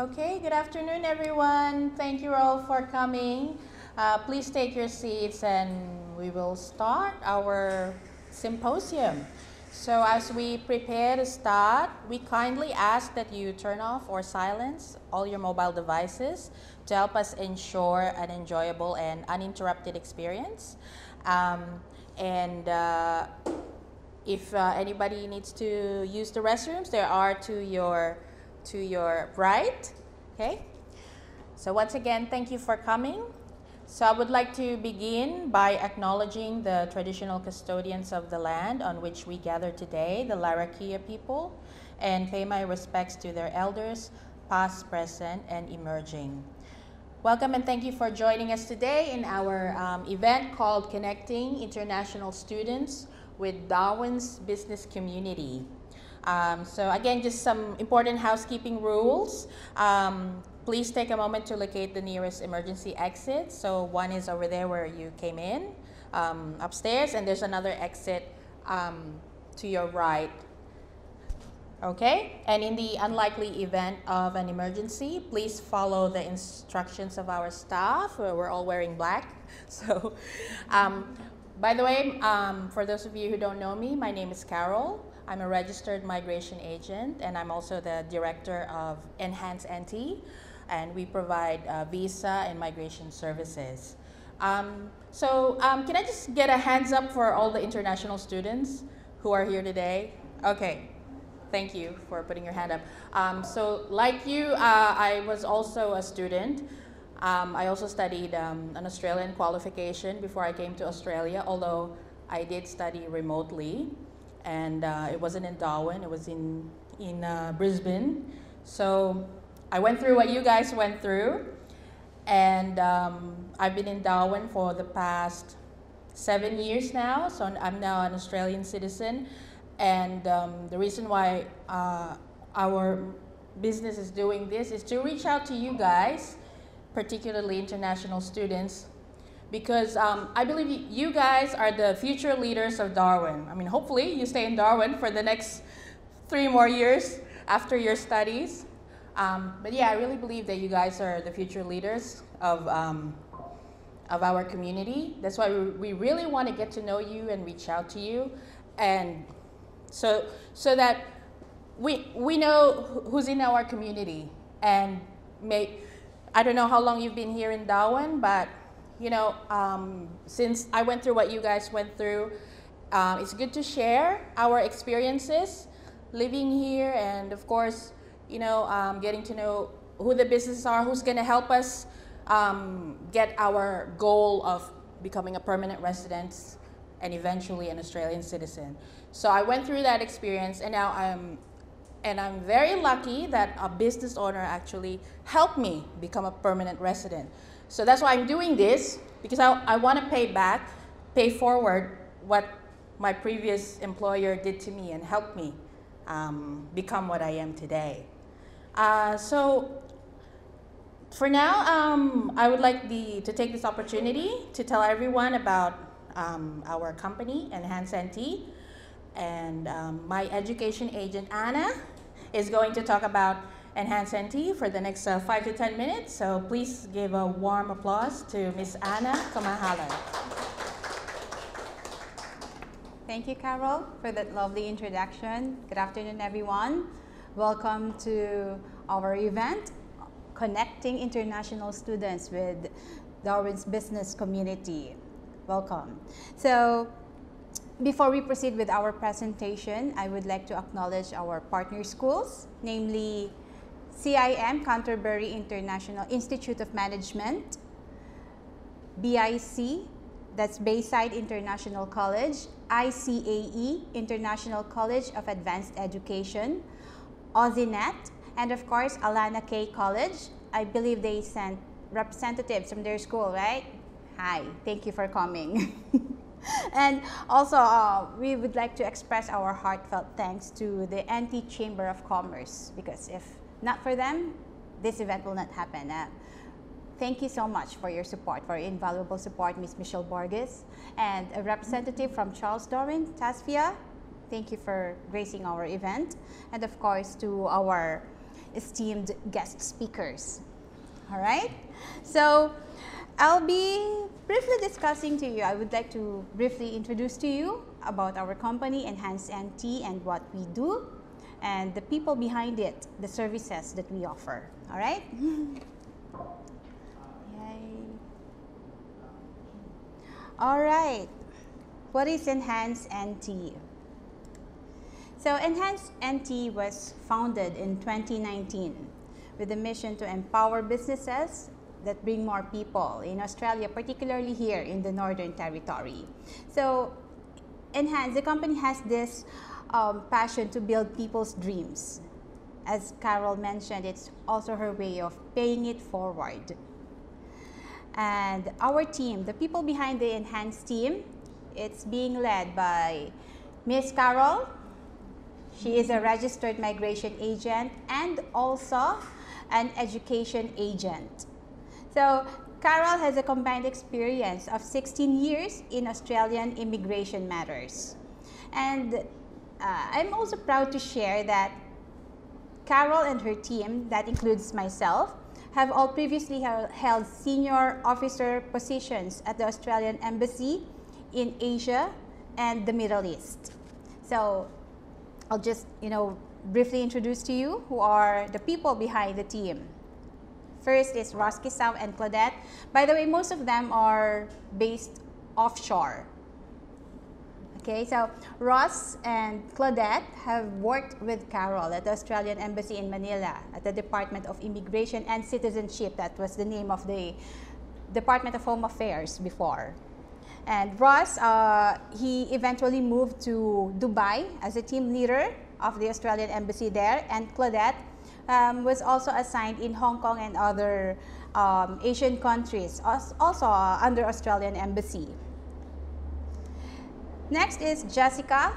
Okay, good afternoon everyone. Thank you all for coming. Please take your seats and we will start our symposium. So as we prepare to start, we kindly ask that you turn off or silence all your mobile devices to help us ensure an enjoyable and uninterrupted experience. And if anybody needs to use the restrooms, there are to your right. Okay. So once again, thank you for coming. So I would like to begin by acknowledging the traditional custodians of the land on which we gather today, the Larakia people, and pay my respects to their elders, past, present, and emerging. Welcome and thank you for joining us today in our event called Connecting International Students with Darwin's Business Community. So again, just some important housekeeping rules. Please take a moment to locate the nearest emergency exit. So one is over there where you came in, upstairs, and there's another exit to your right. Okay? And in the unlikely event of an emergency, please follow the instructions of our staff. We're all wearing black. So, by the way, for those of you who don't know me, my name is Carol. I'm a registered migration agent, and I'm also the director of Enhance NT, and we provide visa and migration services. Can I just get a hands up for all the international students who are here today? Okay, thank you for putting your hand up. So like you, I was also a student. I also studied an Australian qualification before I came to Australia, although I did study remotely. And it wasn't in Darwin, it was in Brisbane. So I went through what you guys went through, and I've been in Darwin for the past 7 years now, so I'm now an Australian citizen. And the reason why our business is doing this is to reach out to you guys, particularly international students, because I believe you guys are the future leaders of Darwin. I mean, hopefully you stay in Darwin for the next 3 more years after your studies. But yeah, I really believe that you guys are the future leaders of our community. That's why we really want to get to know you and reach out to you, and so that we know who's in our community. And I don't know how long you've been here in Darwin, but you know, since I went through what you guys went through, it's good to share our experiences living here, and of course, you know, getting to know who the businesses are, who's going to help us get our goal of becoming a permanent resident and eventually an Australian citizen. So I went through that experience, and now I'm very lucky that a business owner actually helped me become a permanent resident. So that's why I'm doing this, because I want to pay forward what my previous employer did to me and help me become what I am today. So for now, I would like to take this opportunity to tell everyone about our company, Enhance NT, and my education agent, Anna, is going to talk about Enhance NT for the next 5 to 10 minutes. So please give a warm applause to Miss Anna Kamahala. Thank you, Carol, for that lovely introduction. Good afternoon, everyone. Welcome to our event, Connecting International Students with Darwin's Business Community. Welcome. So, before we proceed with our presentation, I would like to acknowledge our partner schools, namely CIM, Canterbury International Institute of Management, BIC, that's Bayside International College, ICAE, International College of Advanced Education, AussieNet, and of course, Alana K College. I believe they sent representatives from their school, right? Hi, thank you for coming. And also, we would like to express our heartfelt thanks to the NT Chamber of Commerce, because if not for them, this event will not happen. Thank you so much for your support, for your invaluable support, Ms. Michelle Borges, and a representative from Charles Darwin, Tasfia. Thank you for gracing our event. And of course, to our esteemed guest speakers. All right? So I'll be briefly discussing to you, I would like to briefly introduce to you about our company, Enhanced NT, and what we do, and the people behind it, the services that we offer. All right? Yay. All right. What is Enhanced NT? So Enhanced NT was founded in 2019 with the mission to empower businesses that bring more people in Australia, particularly here in the Northern Territory. So Enhance, the company has this passion to build people's dreams. As Carol mentioned, it's also her way of paying it forward. And our team, the people behind the Enhance team, it's being led by Miss Carol. She is a registered migration agent and also an education agent. So Carol has a combined experience of 16 years in Australian immigration matters. And I'm also proud to share that Carol and her team, that includes myself, have all previously held senior officer positions at the Australian Embassy in Asia and the Middle East. So I'll just, briefly introduce to you who are the people behind the team. First is Ross Kisaw and Claudette. By the way, most of them are based offshore. Okay, so Ross and Claudette have worked with Carol at the Australian Embassy in Manila at the Department of Immigration and Citizenship. That was the name of the Department of Home Affairs before. And Ross, he eventually moved to Dubai as a team leader of the Australian Embassy there, and Claudette was also assigned in Hong Kong and other Asian countries, also under Australian Embassy. Next is Jessica.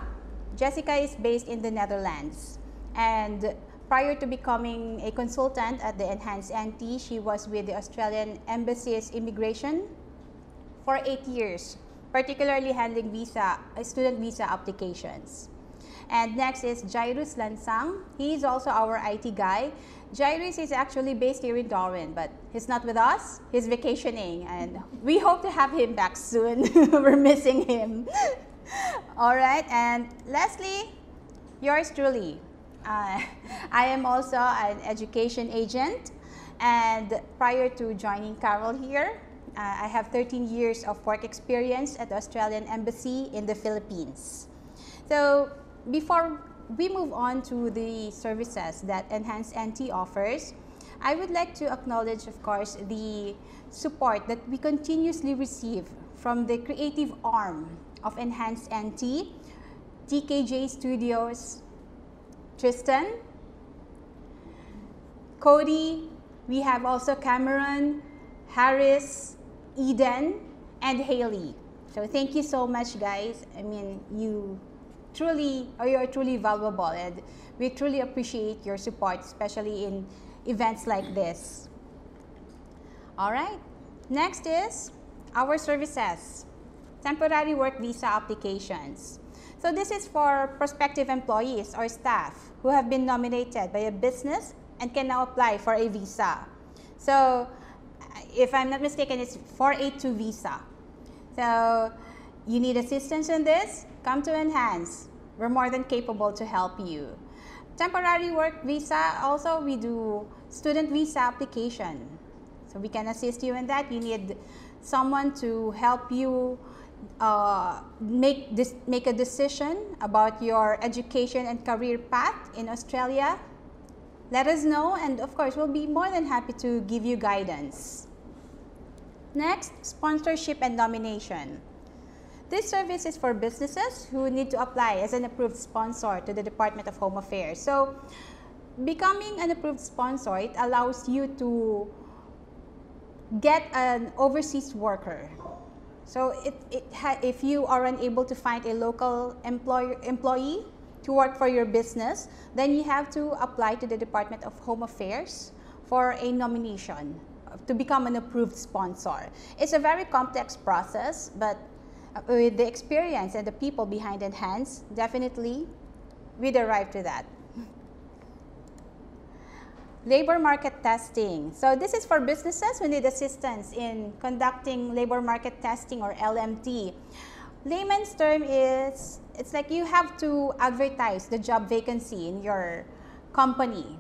Jessica is based in the Netherlands, and prior to becoming a consultant at the Enhanced NT, she was with the Australian Embassy's immigration for 8 years, particularly handling student visa applications. And next is Jairus Lansang. He is also our IT guy. Jairus is actually based here in Darwin, but he's not with us. He's vacationing, and we hope to have him back soon. We're missing him. All right, and lastly, yours truly. I am also an education agent, and prior to joining Carol here, I have 13 years of work experience at the Australian Embassy in the Philippines. So before we move on to the services that Enhanced NT offers, I would like to acknowledge, of course, the support that we continuously receive from the creative arm of Enhanced NT, TKJ Studios, Tristan, Cody, we have also Cameron, Harris, Eden, and Haley. So thank you so much, guys. I mean, you are truly valuable, and we truly appreciate your support, especially in events like this. All right, next is our services. Temporary work visa applications. So this is for prospective employees or staff who have been nominated by a business and can now apply for a visa. So if I'm not mistaken, it's 482 visa. So you need assistance in this, come to Enhance. We're more than capable to help you. Temporary work visa, also we do student visa application. So we can assist you in that. You need someone to help you make a decision about your education and career path in Australia. Let us know, and of course, we'll be more than happy to give you guidance. Next, sponsorship and nomination. This service is for businesses who need to apply as an approved sponsor to the Department of Home Affairs. So, becoming an approved sponsor, it allows you to get an overseas worker. So, if you are unable to find a local employee to work for your business, then you have to apply to the Department of Home Affairs for a nomination to become an approved sponsor. It's a very complex process, but with the experience and the people behind Enhance, definitely we'd arrive to that. Labor market testing. So this is for businesses who need assistance in conducting labor market testing, or LMT. Layman's term is, it's like you have to advertise the job vacancy in your company.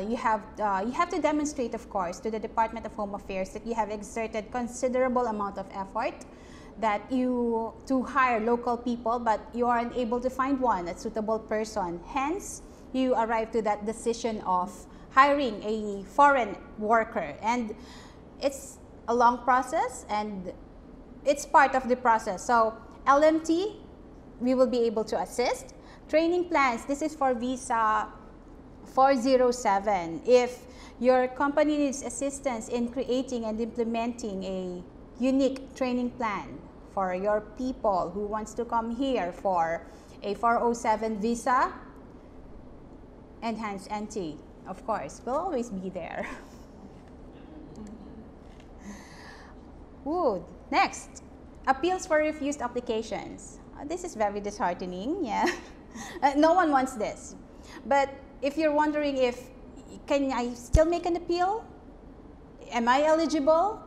You have to demonstrate, of course, to the Department of Home Affairs that you have exerted considerable amount of effort to hire local people, but you aren't able to find a suitable person. Hence, you arrive to that decision of hiring a foreign worker, and it's a long process and it's part of the process. So LMT, we will be able to assist. Training plans, this is for visa 407. If your company needs assistance in creating and implementing a unique training plan for your people who wants to come here for a 407 visa, Enhanced NT, of course, will always be there. Ooh, next, appeals for refused applications. This is very disheartening, yeah. No one wants this. But if you're wondering if, can I still make an appeal? Am I eligible?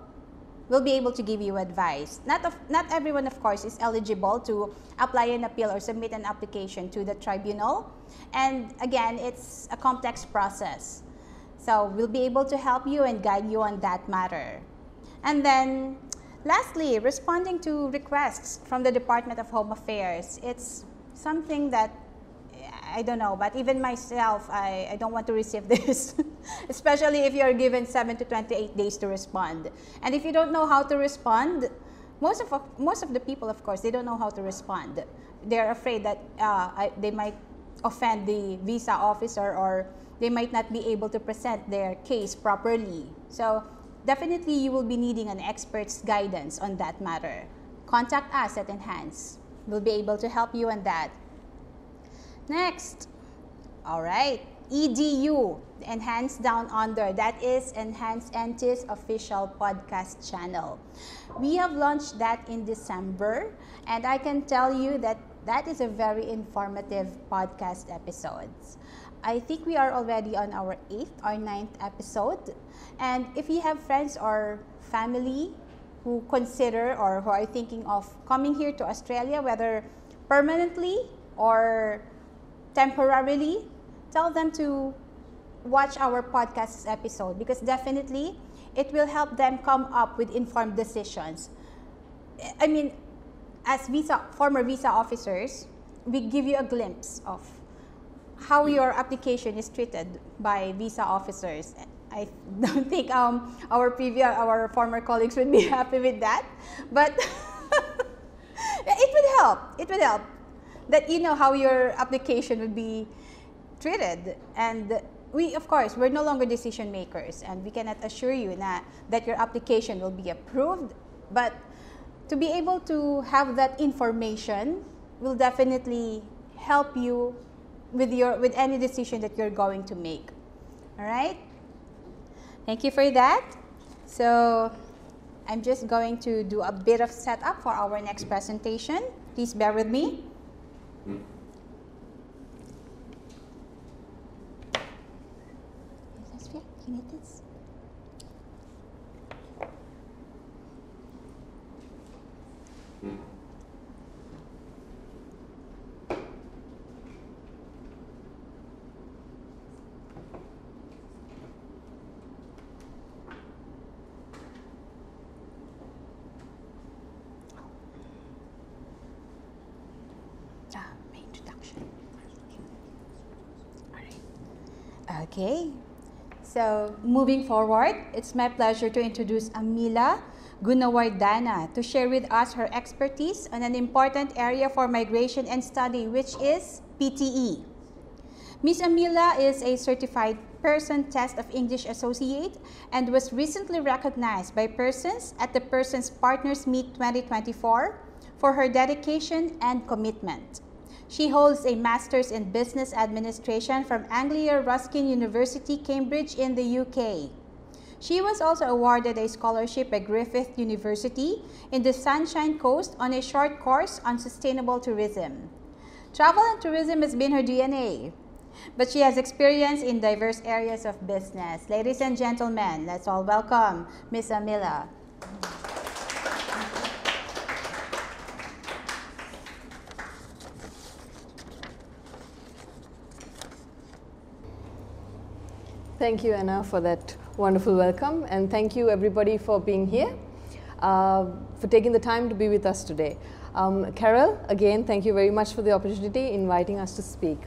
We'll be able to give you advice. Not everyone, of course, is eligible to apply an appeal or submit an application to the tribunal. And again, it's a complex process. So we'll be able to help you and guide you on that matter. And then, lastly, responding to requests from the Department of Home Affairs. It's something that, I don't know, but even myself, I don't want to receive this, especially if you're given 7 to 28 days to respond. And if you don't know how to respond, most of the people, of course, they don't know how to respond. They're afraid that they might offend the visa officer, or they might not be able to present their case properly. So definitely you will be needing an expert's guidance on that matter. Contact us at Enhance. We'll be able to help you on that. Next, all right, EDU, Enhance Down Under. That is Enhance NT's official podcast channel. We have launched that in December, and I can tell you that that is a very informative podcast episodes. I think we are already on our 8th or 9th episode. And if you have friends or family who consider or who are thinking of coming here to Australia, whether permanently or temporarily, tell them to watch our podcast episode, because definitely it will help them come up with informed decisions. I mean, as former visa officers, we give you a glimpse of how your application is treated by visa officers. I don't think our former colleagues would be happy with that, but it would help. It would help that you know how your application would be treated. And we, of course, we're no longer decision makers, and we cannot assure you that your application will be approved. But to be able to have that information will definitely help you with any decision that you're going to make. All right? Thank you for that. So I'm just going to do a bit of setup for our next presentation. Please bear with me. You need this? My introduction. All right. Okay. So moving forward, it's my pleasure to introduce Amila Gunawardana to share with us her expertise on an important area for migration and study, which is PTE. Ms. Amila is a certified Person Test of English Associate and was recently recognized by Persons at the Persons Partners Meet 2024 for her dedication and commitment. She holds a Master's in Business Administration from Anglia Ruskin University, Cambridge in the UK. She was also awarded a scholarship by Griffith University in the Sunshine Coast on a short course on sustainable tourism. Travel and tourism has been her DNA. but she has experience in diverse areas of business. Ladies and gentlemen, let's all welcome Ms. Amila. Thank you, Anna, for that wonderful welcome, and thank you everybody for being here, for taking the time to be with us today. Carol, again, thank you very much for the opportunity inviting us to speak.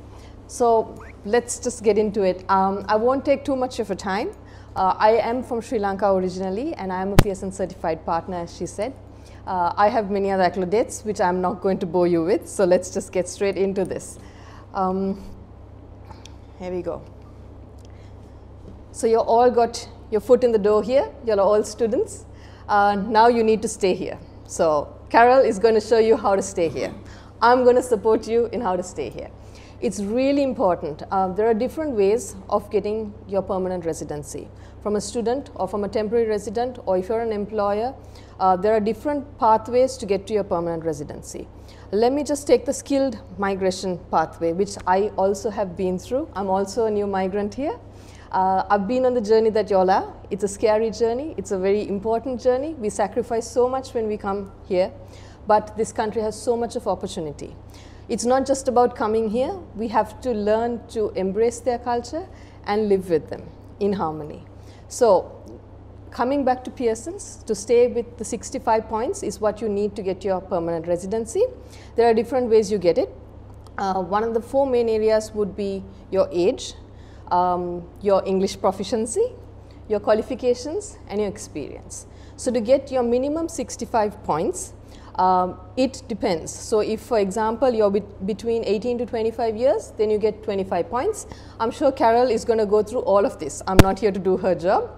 So let's just get into it. I won't take too much of your time. I am from Sri Lanka originally, and I am a Pearson certified partner, as she said. I have many other accolades, which I'm not going to bore you with, so let's just get straight into this. Here we go. So you all got your foot in the door here. You're all students. Now you need to stay here. So Carol is going to show you how to stay here. I'm going to support you in how to stay here. It's really important. There are different ways of getting your permanent residency. From a student or from a temporary resident, or if you're an employer, there are different pathways to get to your permanent residency. Let me just take the skilled migration pathway, which I also have been through. I'm also a new migrant here. I've been on the journey that y'all are. It's a scary journey. It's a very important journey. We sacrifice so much when we come here, but this country has so much of opportunity. It's not just about coming here. We have to learn to embrace their culture and live with them in harmony. So coming back to Pearson's, to stay with the 65 points is what you need to get your permanent residency. There are different ways you get it. One of the four main areas would be your age, your English proficiency, your qualifications, and your experience. So to get your minimum 65 points, it depends. So if, for example, you're between 18 to 25 years, then you get 25 points. I'm sure Carol is going to go through all of this. I'm not here to do her job,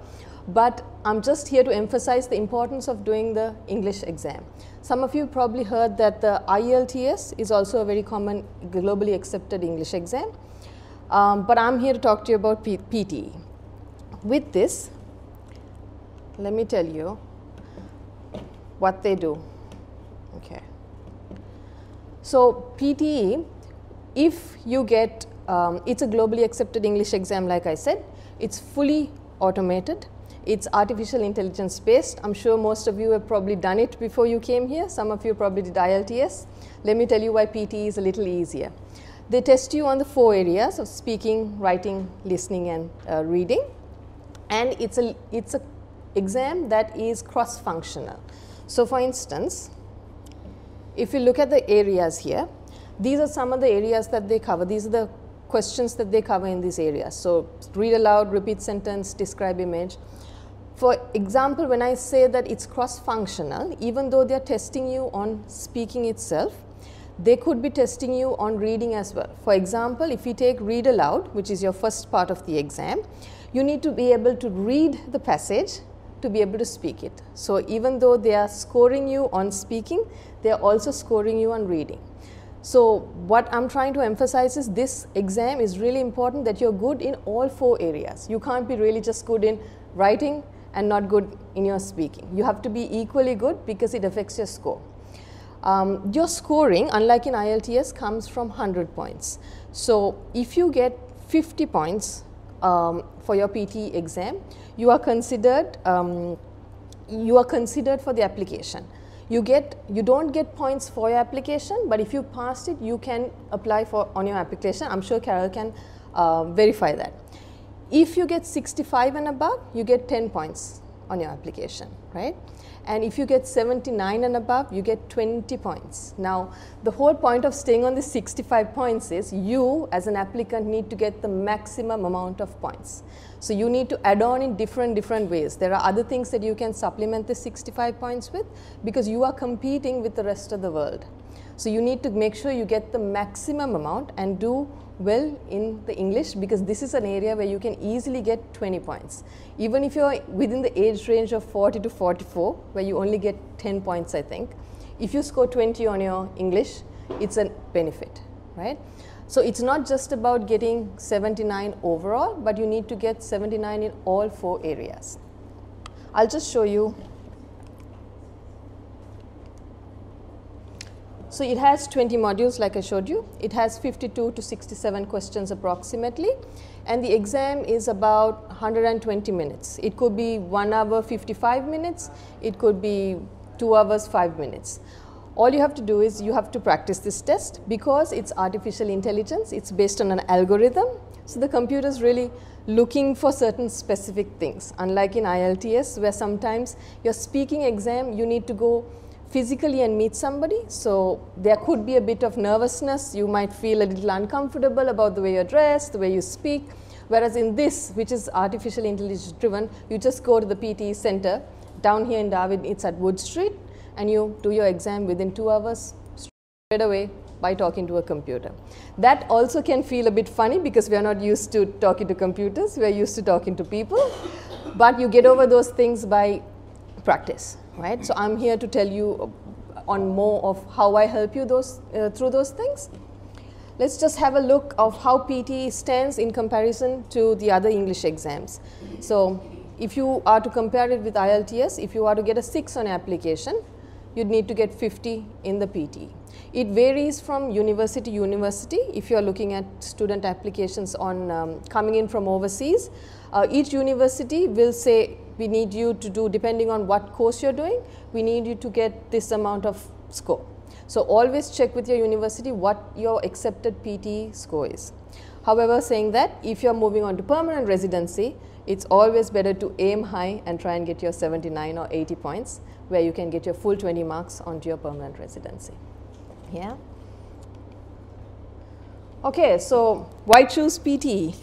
but I'm just here to emphasize the importance of doing the English exam. Some of you probably heard that the IELTS is also a very common globally accepted English exam. But I'm here to talk to you about PTE. With this, let me tell you what they do. Okay. So PTE, if you get, it's a globally accepted English exam, like I said. It's fully automated. It's artificial intelligence based. I'm sure most of you have probably done it before you came here. Some of you probably did IELTS. Let me tell you why PTE is a little easier. They test you on the four areas of speaking, writing, listening, and reading. And it's a exam that is cross-functional. So for instance, if you look at the areas here, these are some of the areas that they cover. These are the questions that they cover in these areas. So read aloud, repeat sentence, describe image. For example, when I say that it's cross-functional, even though they're testing you on speaking itself, they could be testing you on reading as well. For example, if you take read aloud, which is your first part of the exam, you need to be able to read the passage to be able to speak it. So even though they are scoring you on speaking, they are also scoring you on reading. So what I'm trying to emphasize is this exam is really important that you're good in all four areas. You can't be really just good in writing and not good in your speaking. You have to be equally good because it affects your score. Your scoring, unlike in IELTS, comes from 100 points. So if you get 50 points for your PTE exam, you are considered for the application. You don't get points for your application, but if you passed it, you can apply on your application. I'm sure Carol can verify that. If you get 65 and above, you get 10 points on your application, right? And if you get 79 and above, you get 20 points. Now, the whole point of staying on the 65 points is you, as an applicant, need to get the maximum amount of points. So you need to add on in different ways. There are other things that you can supplement the 65 points with because you are competing with the rest of the world. So you need to make sure you get the maximum amount and do well in the English, because this is an area where you can easily get 20 points. Even if you're within the age range of 40 to 44, where you only get 10 points, I think, if you score 20 on your English, it's a benefit, right? So it's not just about getting 79 overall, but you need to get 79 in all four areas. I'll just show you. So it has 20 modules like I showed you. It has 52 to 67 questions approximately, and the exam is about 120 minutes. It could be 1 hour 55 minutes, it could be 2 hours 5 minutes. All you have to do is you have to practice this test. Because it's artificial intelligence, it's based on an algorithm. So the computer is really looking for certain specific things, unlike in IELTS where sometimes your speaking exam you need to go physically and meet somebody. So there could be a bit of nervousness, you might feel a little uncomfortable about the way you're dressed, the way you speak. Whereas in this, which is artificial intelligence driven, you just go to the PTE center. Down here in Darwin, it's at Wood Street, and you do your exam within 2 hours straight away by talking to a computer. That also can feel a bit funny because we are not used to talking to computers, we are used to talking to people. But you get over those things by practice, right? So I'm here to tell you on more of how I help you through those things. Let's just have a look of how PTE stands in comparison to the other English exams. So if you are to compare it with IELTS, if you are to get a 6 on application, you'd need to get 50 in the PTE. It varies from university to university. If you are looking at student applications on coming in from overseas, each university will say we need you to do, depending on what course you're doing, we need you to get this amount of score. So always check with your university what your accepted PTE score is. However, saying that, if you're moving on to permanent residency, it's always better to aim high and try and get your 79 or 80 points, where you can get your full 20 marks onto your permanent residency. Yeah. Okay, so why choose PTE?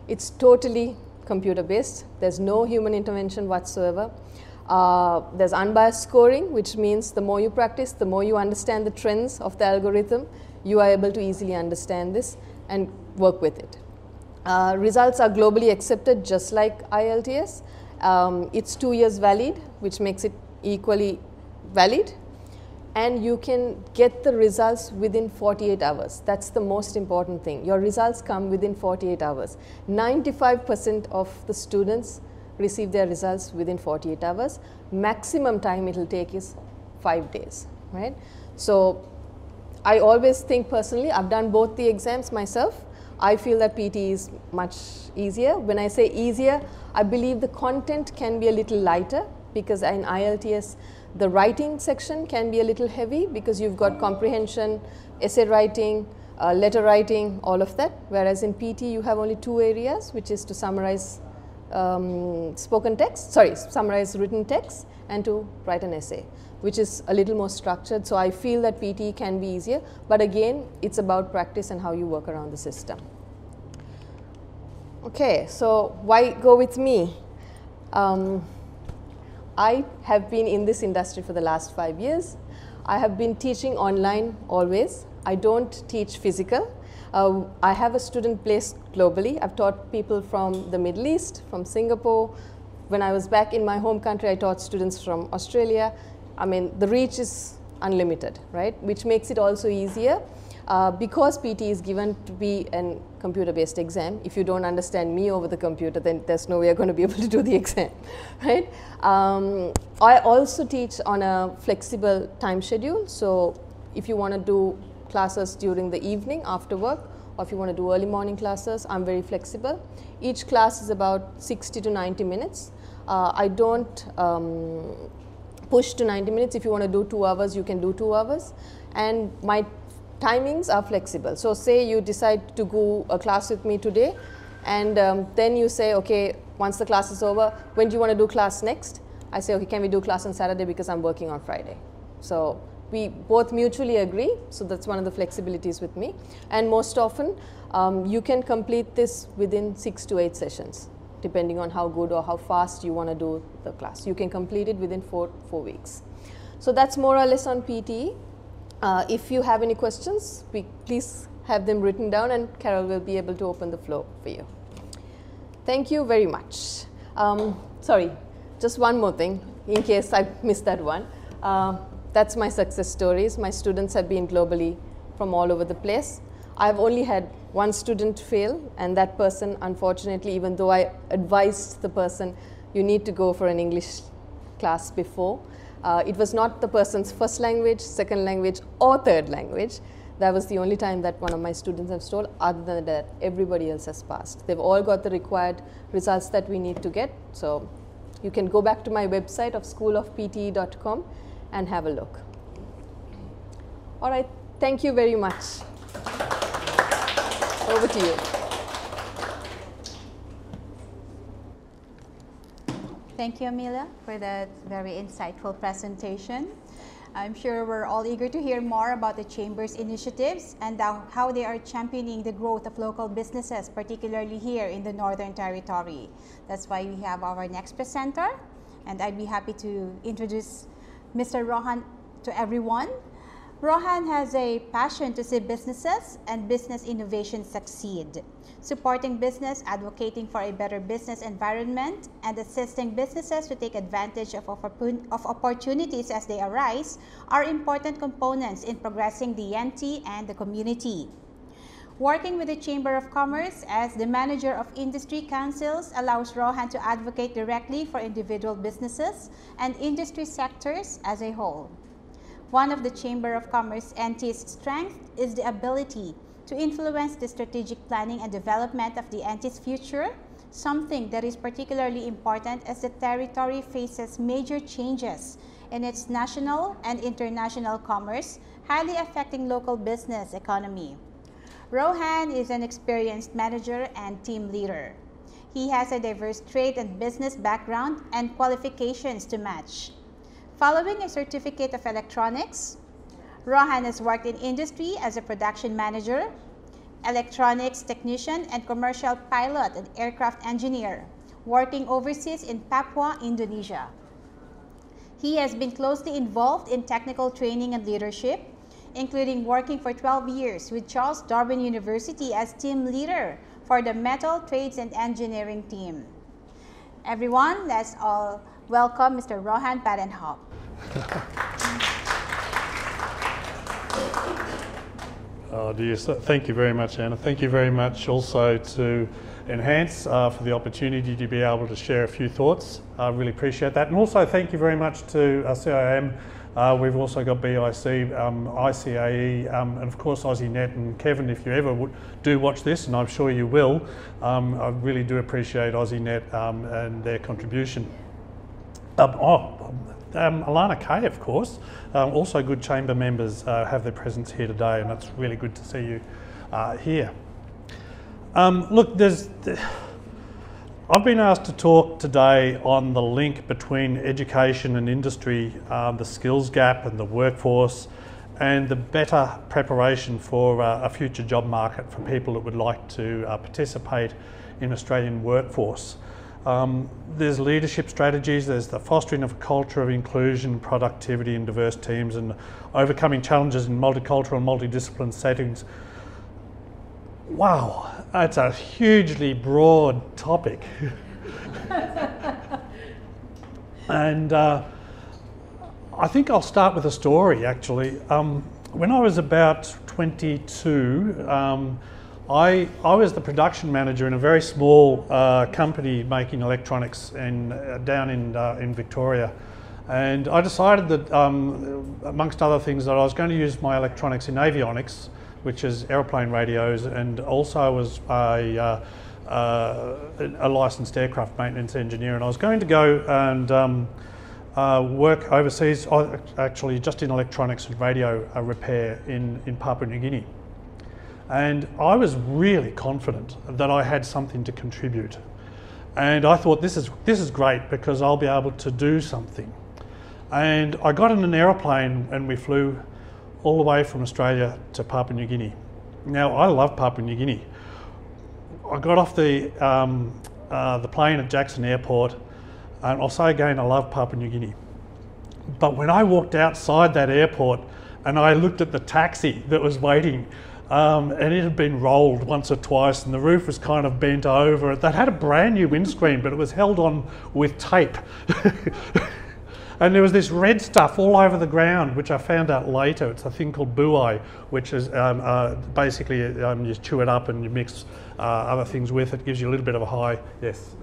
It's totally computer based. There's no human intervention whatsoever. There's unbiased scoring, which means the more you practice, the more you understand the trends of the algorithm, you are able to easily understand this and work with it. Results are globally accepted just like IELTS. It's 2 years valid, which makes it equally valid, and you can get the results within 48 hours. That's the most important thing. Your results come within 48 hours. 95% of the students receive their results within 48 hours. Maximum time it will take is 5 days, right? So I always think personally, I've done both the exams myself. I feel that PTE is much easier. When I say easier, I believe the content can be a little lighter, because in IELTS, the writing section can be a little heavy because you've got comprehension, essay writing, letter writing, all of that. Whereas in PTE, you have only 2 areas, which is to summarize summarize written text and to write an essay, which is a little more structured. So I feel that PTE can be easier, but again, it's about practice and how you work around the system. Okay, so why go with me? I have been in this industry for the last 5 years. I have been teaching online always. I don't teach physical. I have a student base globally. I've taught people from the Middle East, from Singapore. When I was back in my home country, I taught students from Australia. I mean, the reach is unlimited, right? Which makes it also easier. Because PTE is given to be a computer-based exam, if you don't understand me over the computer, then there's no way you're going to be able to do the exam, right? I also teach on a flexible time schedule. So if you want to do classes during the evening after work, or if you want to do early morning classes, I'm very flexible. Each class is about 60 to 90 minutes. I don't push to 90 minutes. If you want to do 2 hours, you can do 2 hours. And my timings are flexible. So say you decide to go a class with me today, and then you say, okay, once the class is over, when do you want to do class next? I say, okay, can we do class on Saturday because I'm working on Friday. So we both mutually agree. So that's one of the flexibilities with me. And most often, you can complete this within 6 to 8 sessions, depending on how good or how fast you want to do the class. You can complete it within 4 weeks. So that's more or less on PTE. If you have any questions, please have them written down, and Carol will be able to open the floor for you. Thank you very much. Sorry, just one more thing, in case I missed that one. That's my success stories. My students have been globally from all over the place. I've only had one student fail, and that person, unfortunately, even though I advised the person, you need to go for an English class before, It was not the person's first language, second language, or third language. That was the only time that one of my students have told. Other than that, everybody else has passed. They've all got the required results that we need to get. So you can go back to my website of schoolofpte.com and have a look. All right, thank you very much. Over to you. Thank you, Amelia, for that very insightful presentation. I'm sure we're all eager to hear more about the Chamber's initiatives and how they are championing the growth of local businesses, particularly here in the Northern Territory. That's why we have our next presenter, and I'd be happy to introduce Mr. Rohan to everyone. Rohan has a passion to see businesses and business innovation succeed, supporting business, advocating for a better business environment, and assisting businesses to take advantage of opportunities as they arise are important components in progressing the NT and the community. Working with the Chamber of Commerce as the manager of industry councils allows Rohan to advocate directly for individual businesses and industry sectors as a whole. One of the Chamber of Commerce NT's strengths is the ability to influence the strategic planning and development of the NT's future, something that is particularly important as the territory faces major changes in its national and international commerce, highly affecting local business economy. Rohan is an experienced manager and team leader. He has a diverse trade and business background and qualifications to match. Following a certificate of electronics, Rohan has worked in industry as a production manager, electronics technician, and commercial pilot and aircraft engineer, working overseas in Papua, Indonesia. He has been closely involved in technical training and leadership, including working for 12 years with Charles Darwin University as team leader for the Metal Trades and Engineering team. Everyone, let's all welcome Mr. Rohan Badenhop. Oh dear, thank you very much, Anna. Thank you very much also to Enhance for the opportunity to be able to share a few thoughts. I really appreciate that. And also thank you very much to CIM. We've also got BIC, ICAE, and of course AussieNet. And Kevin, if you ever do watch this, and I'm sure you will, I really do appreciate AussieNet and their contribution. Alana Kay, of course, also good chamber members have their presence here today, and it's really good to see you here. Look, I've been asked to talk today on the link between education and industry, the skills gap and the workforce, and the better preparation for a future job market for people that would like to participate in Australian workforce. There's leadership strategies, there's the fostering of a culture of inclusion, productivity and diverse teams, and overcoming challenges in multicultural and multidisciplinary settings. Wow, that's a hugely broad topic. And I think I'll start with a story actually. When I was about 22, I was the production manager in a very small company making electronics down in Victoria. And I decided that, amongst other things, that I was going to use my electronics in avionics, which is aeroplane radios, and also was a licensed aircraft maintenance engineer. And I was going to go and work overseas, actually just in electronics and radio repair in Papua New Guinea. And I was really confident that I had something to contribute. And I thought, this is great because I'll be able to do something. And I got in an aeroplane and we flew all the way from Australia to Papua New Guinea. Now, I love Papua New Guinea. I got off the plane at Jackson Airport, and I'll say again, I love Papua New Guinea. But when I walked outside that airport and I looked at the taxi that was waiting, and it had been rolled once or twice and the roof was kind of bent over. That had a brand new windscreen, but it was held on with tape. And there was this red stuff all over the ground, which I found out later. It's a thing called buai, which is basically you chew it up and you mix other things with it. Gives you a little bit of a high, yes.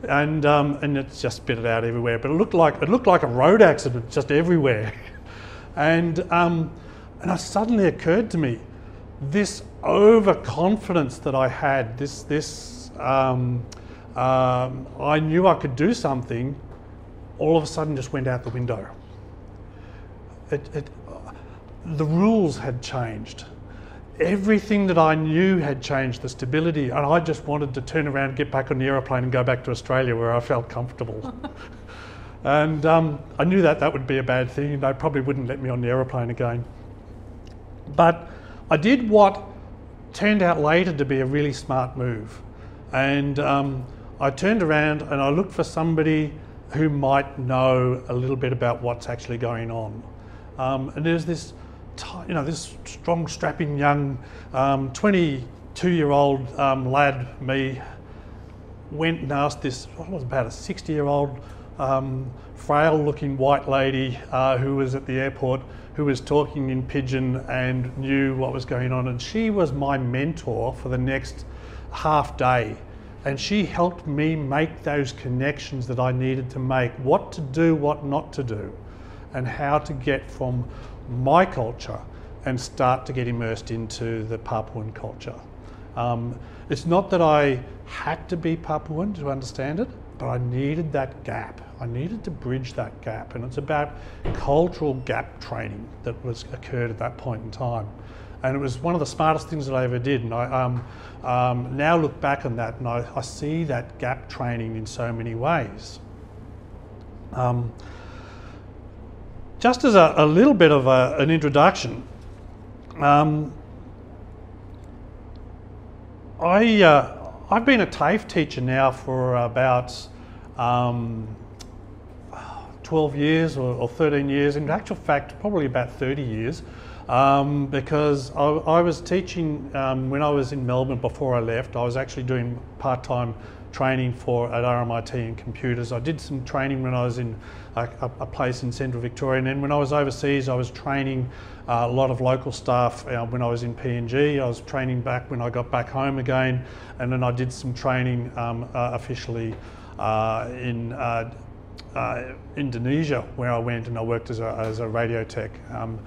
and it just spit it out everywhere. But it looked like a road accident just everywhere. And it suddenly occurred to me, this overconfidence that I had, I knew I could do something, all of a sudden just went out the window. The rules had changed. Everything that I knew had changed, the stability, and I just wanted to turn around, get back on the aeroplane and go back to Australia where I felt comfortable. And I knew that would be a bad thing, and they probably wouldn't let me on the aeroplane again. But I did what turned out later to be a really smart move. And I turned around and I looked for somebody who might know a little bit about what's actually going on. And there's this this strong, strapping young 22-year-old lad, me, went and asked this, what was about a 60-year-old frail-looking white lady who was at the airport, who was talking in pidgin and knew what was going on. And she was my mentor for the next half day. And she helped me make those connections that I needed to make, what to do, what not to do, and how to get from my culture and start to get immersed into the Papuan culture. It's not that I had to be Papuan to understand it, but I needed that gap. I needed to bridge that gap, and it's about cultural gap training that occurred at that point in time. And it was one of the smartest things that I ever did. And I now look back on that and I see that gap training in so many ways. Just as a little bit of an introduction, I've been a TAFE teacher now for about 12 years or 13 years. In actual fact, probably about 30 years. Because I was teaching when I was in Melbourne before I left. I was actually doing part-time training at RMIT in computers. I did some training when I was in a place in central Victoria, and then when I was overseas I was training a lot of local staff. When I was in PNG, I was training back when I got back home again, and then I did some training officially in Indonesia, where I went and I worked as a radio tech. And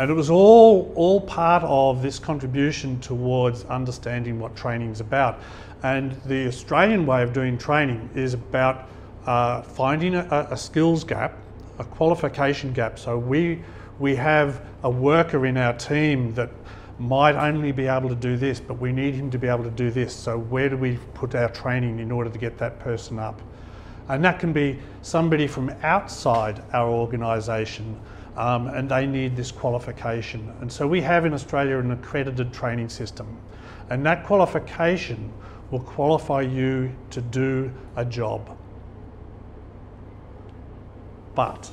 it was all part of this contribution towards understanding what training is about. And the Australian way of doing training is about finding a skills gap, a qualification gap. So we have a worker in our team that might only be able to do this, but we need him to be able to do this. So where do we put our training in order to get that person up? And that can be somebody from outside our organisation, and they need this qualification. And so we have in Australia an accredited training system, and that qualification will qualify you to do a job. But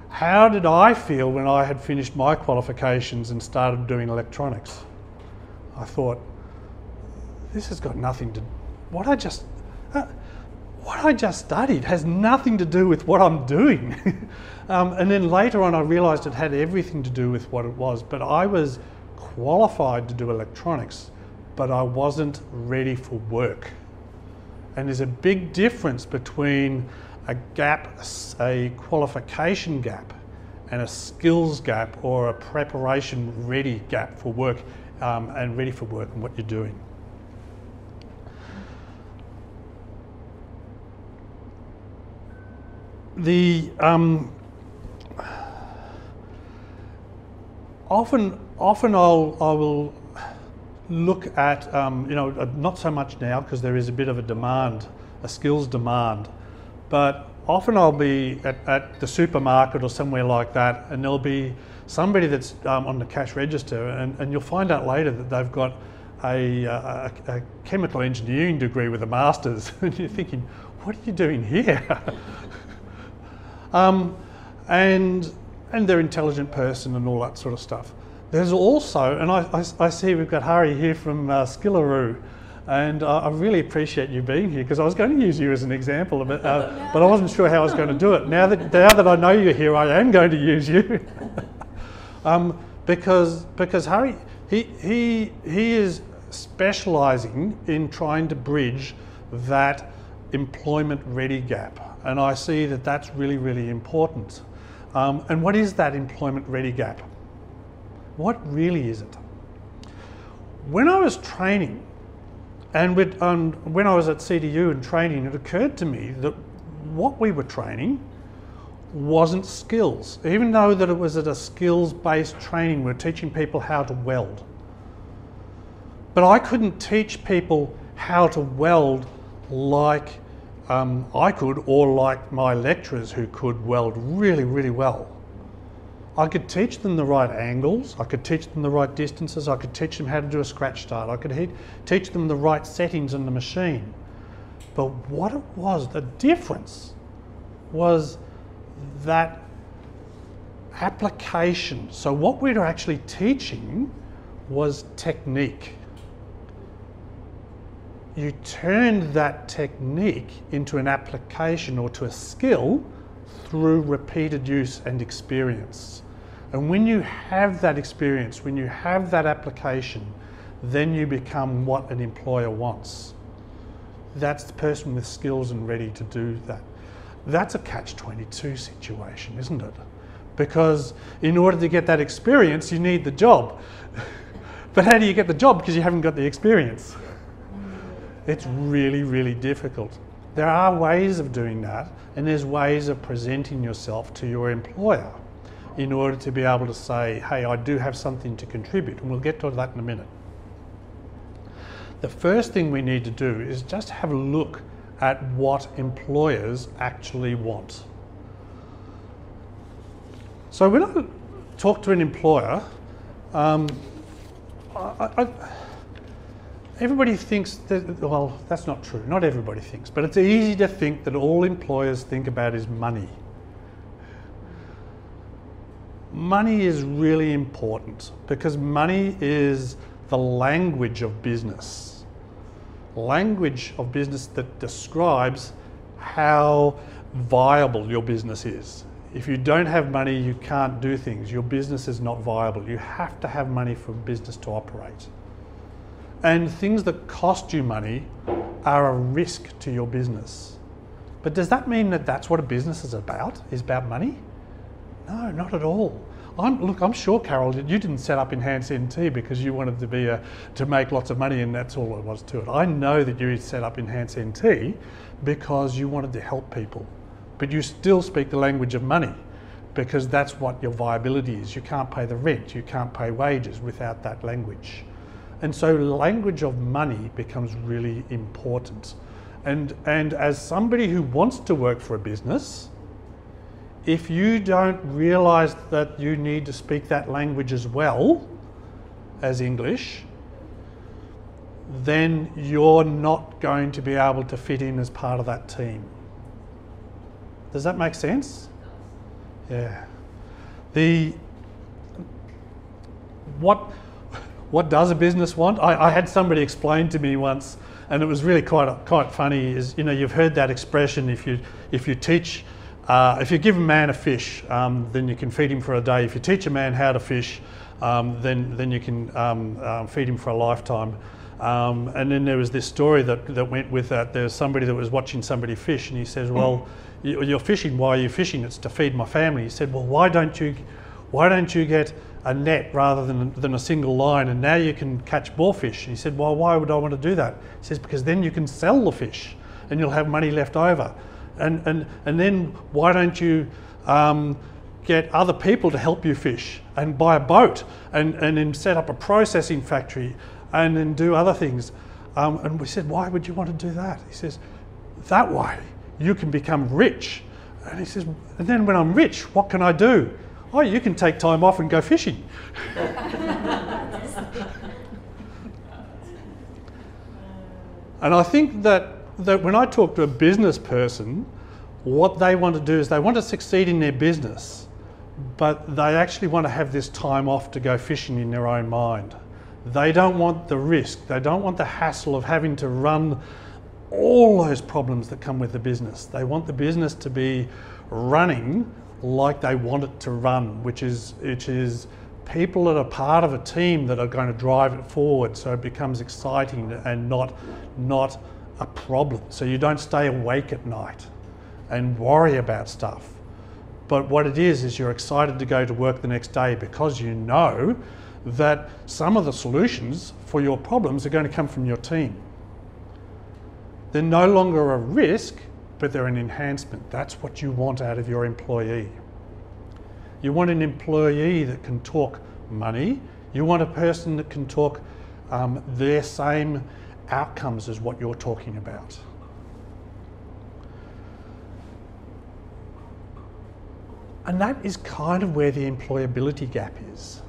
how did I feel when I had finished my qualifications and started doing electronics? I thought, this has got nothing to, what I just studied has nothing to do with what I'm doing. And then later on I realised it had everything to do with what it was, but I was qualified to do electronics, but I wasn't ready for work. And there's a big difference between a gap, a qualification gap, and a skills gap, or a preparation ready gap for work, and ready for work and what you're doing. Often I will look at not so much now because there is a bit of a demand, a skills demand, but often I'll be at the supermarket or somewhere like that, and there'll be somebody that's on the cash register, and you'll find out later that they've got a chemical engineering degree with a master's, and you're thinking, what are you doing here? And they're an intelligent person and all that sort of stuff. There's also, and I see we've got Hari here from Skillaroo, and I really appreciate you being here, because I was going to use you as an example of it, but I wasn't sure how I was going to do it. Now that I know you're here, I am going to use you. Because Hari, he is specialising in trying to bridge that employment ready gap. And I see that that's really, really important. And what is that employment ready gap? What really is it? When I was training, and when I was at CDU and training, it occurred to me that what we were training wasn't skills. Even though that it was at a skills-based training, we're teaching people how to weld. But I couldn't teach people how to weld like I could, or like my lecturers who could weld really, really well. I could teach them the right angles, I could teach them the right distances, I could teach them how to do a scratch start, I could teach them the right settings in the machine. But what it was, the difference was that application. So what we were actually teaching was technique. You turned that technique into an application or to a skill through repeated use and experience. And when you have that experience, when you have that application, then you become what an employer wants. That's the person with skills and ready to do that. That's a catch-22 situation, isn't it? Because in order to get that experience, you need the job. But how do you get the job? Because you haven't got the experience. It's really, really difficult. There are ways of doing that, and there's ways of presenting yourself to your employer in order to be able to say, hey, I do have something to contribute, and we'll get to that in a minute. The first thing we need to do is just have a look at what employers actually want. So when I talk to an employer, everybody thinks that, well, that's not true. Not everybody thinks, but it's easy to think that all employers think about is money. Money is really important because money is the language of business. Language of business that describes how viable your business is. If you don't have money, you can't do things. Your business is not viable. You have to have money for business to operate. And things that cost you money are a risk to your business. But does that mean that that's what a business is about money? No, not at all. Look, I'm sure, Carol, that you didn't set up Enhance NT because you wanted to make lots of money and that's all it was to it. I know that you set up Enhance NT because you wanted to help people. But you still speak the language of money because that's what your viability is. You can't pay the rent, you can't pay wages without that language. And so language of money becomes really important. And as somebody who wants to work for a business, if you don't realise that you need to speak that language as well as English, then you're not going to be able to fit in as part of that team. Does that make sense? Yeah. What does a business want? I had somebody explain to me once, and it was really quite funny. Is, you know, you've heard that expression: if you teach, if you give a man a fish, then you can feed him for a day. If you teach a man how to fish, then you can feed him for a lifetime. And then there was this story that went with that. There was somebody that was watching somebody fish, and he says, "Well, you're fishing. Why are you fishing? It's to feed my family." He said, "Well, why don't you get a net rather than a single line, and now you can catch more fish?" He said, "Well, why would I want to do that?" He says, "Because then you can sell the fish, and you'll have money left over. And then why don't you get other people to help you fish and buy a boat and then set up a processing factory and then do other things?" And we said, "Why would you want to do that?" He says, "That way you can become rich." And he says, "And then when I'm rich, what can I do?" "Oh, you can take time off and go fishing." And I think that when I talk to a business person, what they want to do is they want to succeed in their business, but they actually want to have this time off to go fishing in their own mind. They don't want the risk. They don't want the hassle of having to run all those problems that come with the business. They want the business to be running like they want it to run, which is people that are part of a team that are going to drive it forward so it becomes exciting and not a problem. So you don't stay awake at night and worry about stuff. But what it is you're excited to go to work the next day because you know that some of the solutions for your problems are going to come from your team. They're no longer a risk, but they're an enhancement. That's what you want out of your employee. You want an employee that can talk money. You want a person that can talk their same outcomes as what you're talking about. And that is kind of where the employability gap is.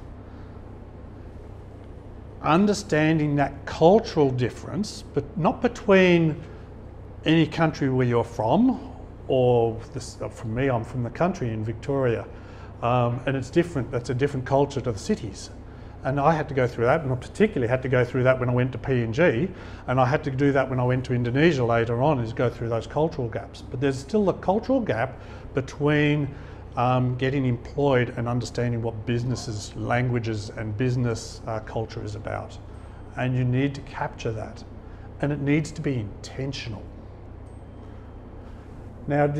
Understanding that cultural difference, but not between any country where you're from, or for me, I'm from the country in Victoria, and it's different. That's a different culture to the cities. And I had to go through that, and I particularly had to go through that when I went to PNG, and I had to do that when I went to Indonesia later on, is go through those cultural gaps. But there's still the cultural gap between getting employed and understanding what businesses, languages and business culture is about. And you need to capture that. And it needs to be intentional. Now,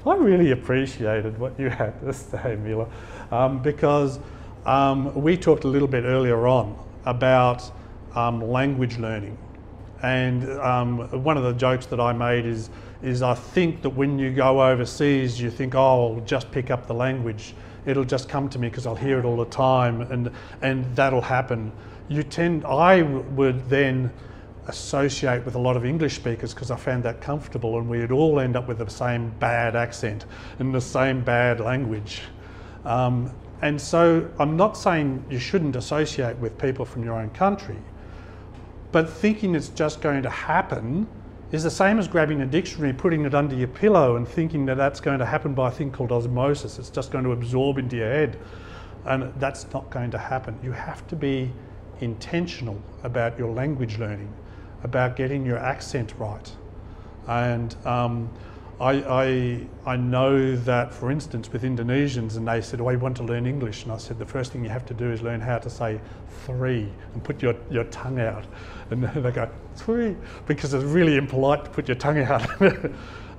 I really appreciated what you had to say, Mila, because we talked a little bit earlier on about language learning. And one of the jokes that I made is I think that when you go overseas, you think, oh, I'll just pick up the language. It'll just come to me because I'll hear it all the time, and that'll happen. I would then associate with a lot of English speakers because I found that comfortable, and we'd all end up with the same bad accent and the same bad language. And so I'm not saying you shouldn't associate with people from your own country, but thinking it's just going to happen is the same as grabbing a dictionary, putting it under your pillow and thinking that that's going to happen by a thing called osmosis. It's just going to absorb into your head, and that's not going to happen. You have to be intentional about your language learning, about getting your accent right. And I know that, for instance, with Indonesians, and they said, oh, I want to learn English. And I said, the first thing you have to do is learn how to say 3 and put your tongue out. And they go, 3, because it's really impolite to put your tongue out.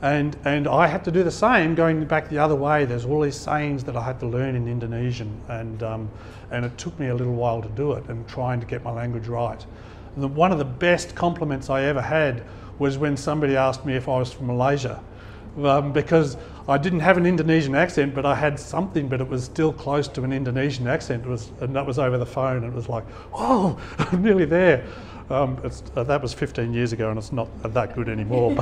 and I had to do the same, going back the other way. There's all these sayings that I had to learn in Indonesian, and it took me a little while to do it and trying to get my language right. And one of the best compliments I ever had was when somebody asked me if I was from Malaysia. Because I didn't have an Indonesian accent, but I had something, but it was still close to an Indonesian accent. And that was over the phone. And it was like, oh, I'm nearly there. That was 15 years ago, and it's not that good anymore.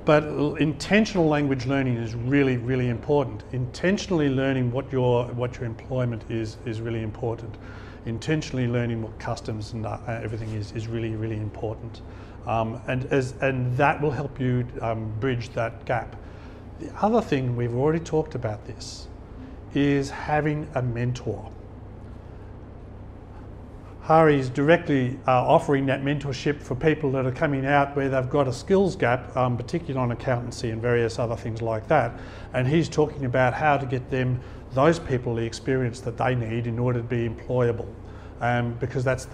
But intentional language learning is really, really important. Intentionally learning what your employment is really important. Intentionally learning what customs and everything is really, really important. And that will help you bridge that gap. The other thing, we've already talked about this, is having a mentor. Hari's directly offering that mentorship for people that are coming out where they've got a skills gap, particularly on accountancy and various other things like that. And he's talking about how to get those people the experience that they need in order to be employable. Because that's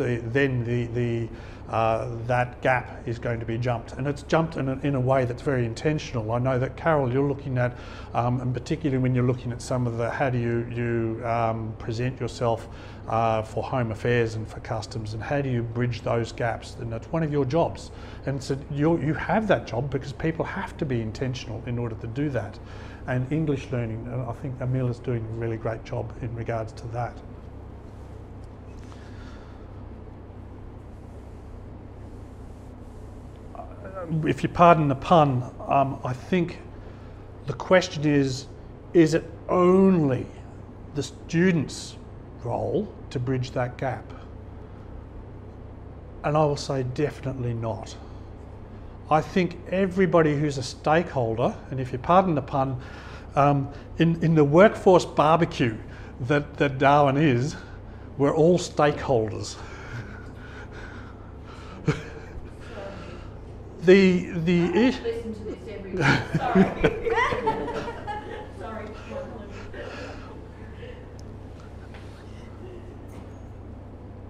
that gap is going to be jumped, and it's jumped in a way that's very intentional. I know that, Carol, you're looking at, and particularly when you're looking at some of the how do you present yourself for Home Affairs and for Customs, and how do you bridge those gaps, and that's one of your jobs. And so you have that job because people have to be intentional in order to do that. And English learning, I think Emil is doing a really great job in regards to that. If you pardon the pun, I think the question is it only the student's role to bridge that gap? And I will say definitely not. I think everybody who's a stakeholder, and if you pardon the pun, in the workforce barbecue that Darwin is, we're all stakeholders. Listen to this every week. Sorry. Sorry.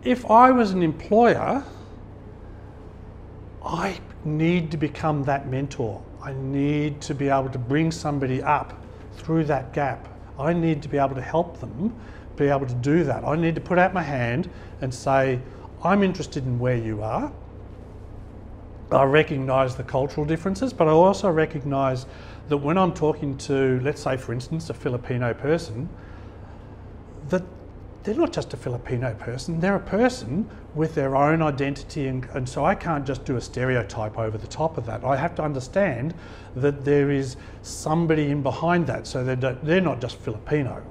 if I was an employer, I need to become that mentor. I need to be able to bring somebody up through that gap. I need to be able to help them be able to do that. I need to put out my hand and say, I'm interested in where you are. I recognise the cultural differences, but I also recognise that when I'm talking to, let's say for instance, a Filipino person, that they're not just a Filipino person, they're a person with their own identity, and so I can't just do a stereotype over the top of that. I have to understand that there is somebody in behind that, so they're not just Filipino.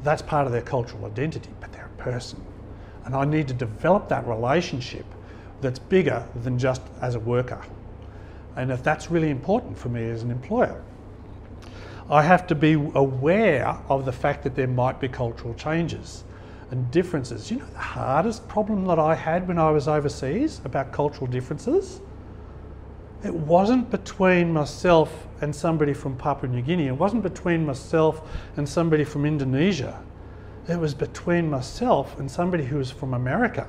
That's part of their cultural identity, but they're a person. And I need to develop that relationship that's bigger than just as a worker. And if that's really important for me as an employer, I have to be aware of the fact that there might be cultural changes and differences. You know the hardest problem that I had when I was overseas about cultural differences? It wasn't between myself and somebody from Papua New Guinea. It wasn't between myself and somebody from Indonesia. It was between myself and somebody who was from America.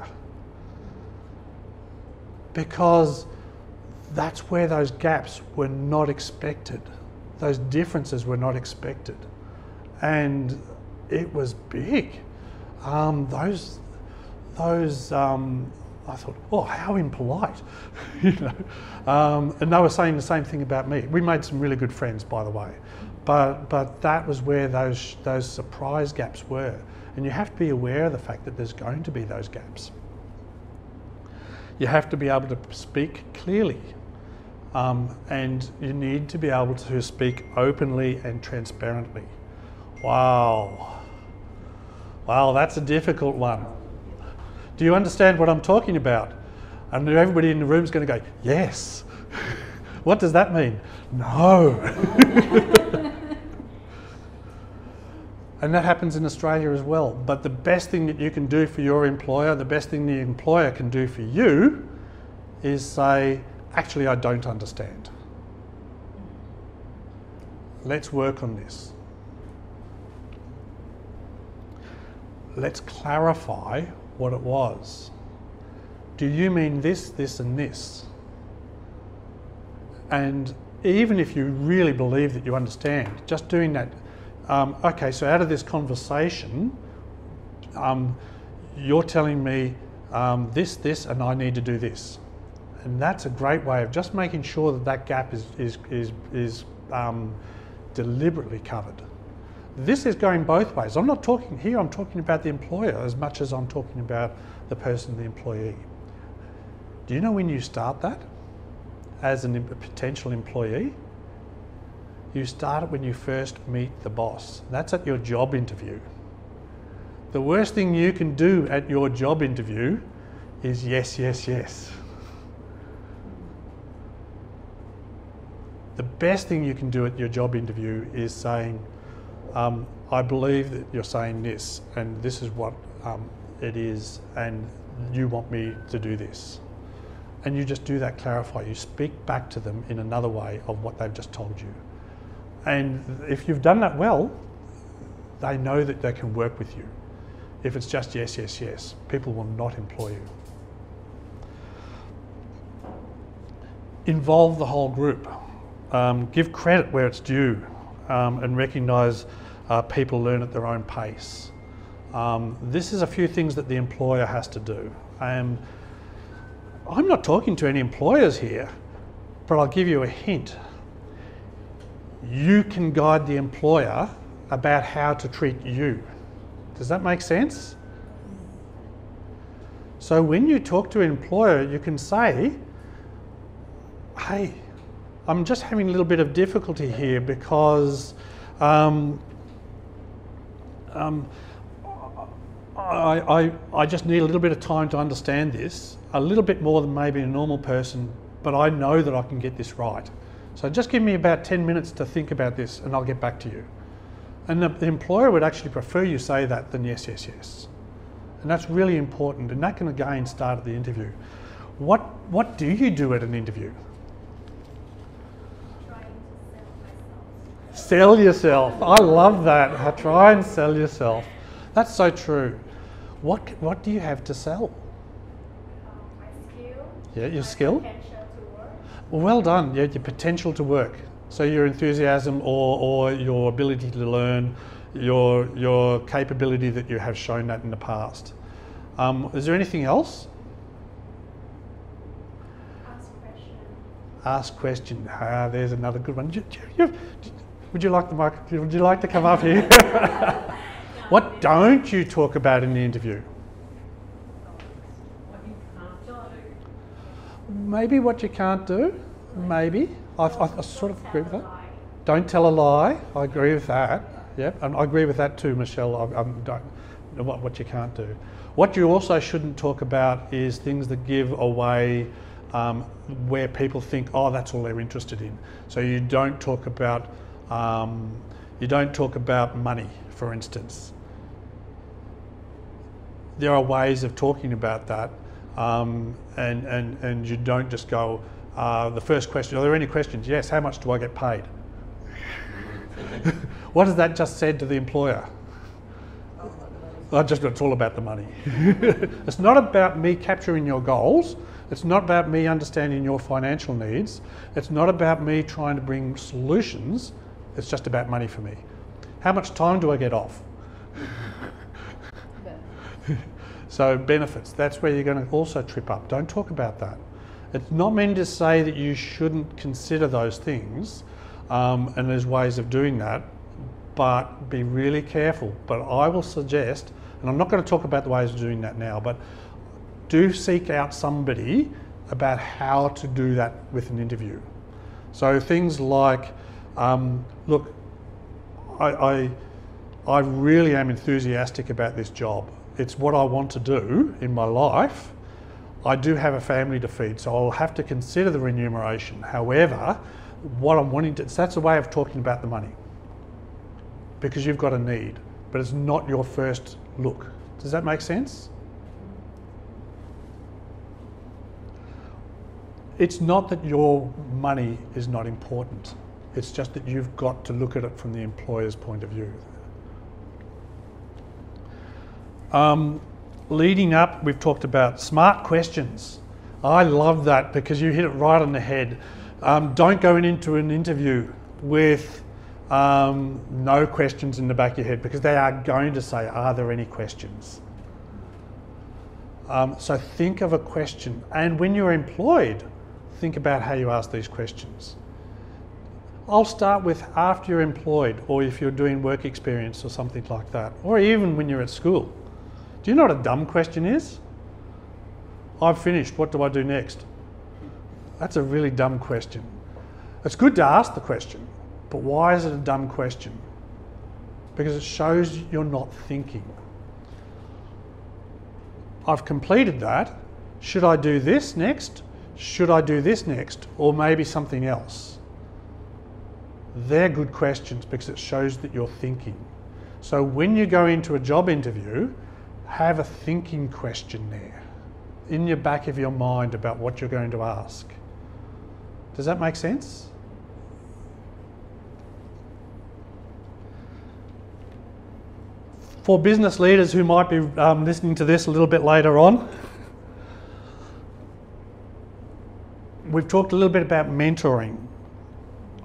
Because that's where those gaps were not expected. Those differences were not expected. And it was big. I thought, oh, how impolite, you know. And they were saying the same thing about me. We made some really good friends, by the way. But that was where those surprise gaps were. And you have to be aware of the fact that there's going to be those gaps. You have to be able to speak clearly. And you need to be able to speak openly and transparently. Wow. Wow, that's a difficult one. Do you understand what I'm talking about? And everybody in the room is going to go, yes. What does that mean? No. And that happens in Australia as well. But the best thing that you can do for your employer, the best thing the employer can do for you is say, actually, I don't understand. Let's work on this. Let's clarify what it was. Do you mean this, this, and this? And even if you really believe that you understand, just doing that, okay, so out of this conversation, you're telling me this, this, and I need to do this. And that's a great way of just making sure that that gap is deliberately covered. This is going both ways. I'm not talking here, I'm talking about the employer as much as I'm talking about the person, the employee. Do you know when you start that as a potential employee? You start it when you first meet the boss. That's at your job interview. The worst thing you can do at your job interview is yes, yes, yes. The best thing you can do at your job interview is saying, I believe that you're saying this, and this is what it is, and you want me to do this. And you just do that, clarify. You speak back to them in another way of what they've just told you. And if you've done that well, they know that they can work with you. If it's just yes, yes, yes, people will not employ you. Involve the whole group. Give credit where it's due, and recognise people learn at their own pace. This is a few things that the employer has to do. I'm not talking to any employers here, but I'll give you a hint. You can guide the employer about how to treat you. Does that make sense? So when you talk to an employer, you can say, hey, I'm just having a little bit of difficulty here because I just need a little bit of time to understand this, a little bit more than maybe a normal person, but I know that I can get this right. So just give me about 10 minutes to think about this and I'll get back to you. And the employer would actually prefer you say that than yes, yes, yes. And that's really important, and that can again start at the interview. What do you do at an interview? Sell yourself. I love that. Try and sell yourself. That's so true. What do you have to sell? My skill. Yeah, your my skill. Potential to work. Well done. Yeah, your potential to work. So your enthusiasm or your ability to learn, your capability that you have shown that in the past. Is there anything else? Ask question. Ask question. There's another good one. Would you like the mic? Would you like to come up here? What don't you talk about in the interview? Maybe what you can't do. Maybe. I sort of agree with that. Don't tell a lie. I agree with that. Yep, and I agree with that too, Michelle. Don't know what you can't do. What you also shouldn't talk about is things that give away where people think, oh, that's all they're interested in. So you don't talk about money, for instance. There are ways of talking about that, and you don't just go. The first question: are there any questions? Yes. How much do I get paid? What has that just said to the employer? It's all about the money. It's not about me capturing your goals. It's not about me understanding your financial needs. It's not about me trying to bring solutions. It's just about money for me. How much time do I get off? So benefits, that's where you're going to also trip up. Don't talk about that. It's not meant to say that you shouldn't consider those things, and there's ways of doing that, but be really careful. But I will suggest, and I'm not going to talk about the ways of doing that now, but do seek out somebody about how to do that with an interview. So things like, look, I really am enthusiastic about this job. It's what I want to do in my life. I do have a family to feed, so I'll have to consider the remuneration. However, what I'm wanting to, that's a way of talking about the money, because you've got a need, but it's not your first look. Does that make sense? It's not that your money is not important. It's just that you've got to look at it from the employer's point of view. Leading up, we've talked about smart questions. I love that because you hit it right on the head. Don't go into an interview with no questions in the back of your head, because they are going to say, are there any questions? So think of a question, and when you're employed, think about how you ask these questions. I'll start with after you're employed, or if you're doing work experience or something like that, or even when you're at school. Do you know what a dumb question is? I've finished, what do I do next? That's a really dumb question. It's good to ask the question, but why is it a dumb question? Because it shows you're not thinking. I've completed that. Should I do this next? Should I do this next? Or maybe something else? They're good questions because it shows that you're thinking. So when you go into a job interview, have a thinking question there in your back of your mind about what you're going to ask. Does that make sense? For business leaders who might be listening to this a little bit later on, we've talked a little bit about mentoring.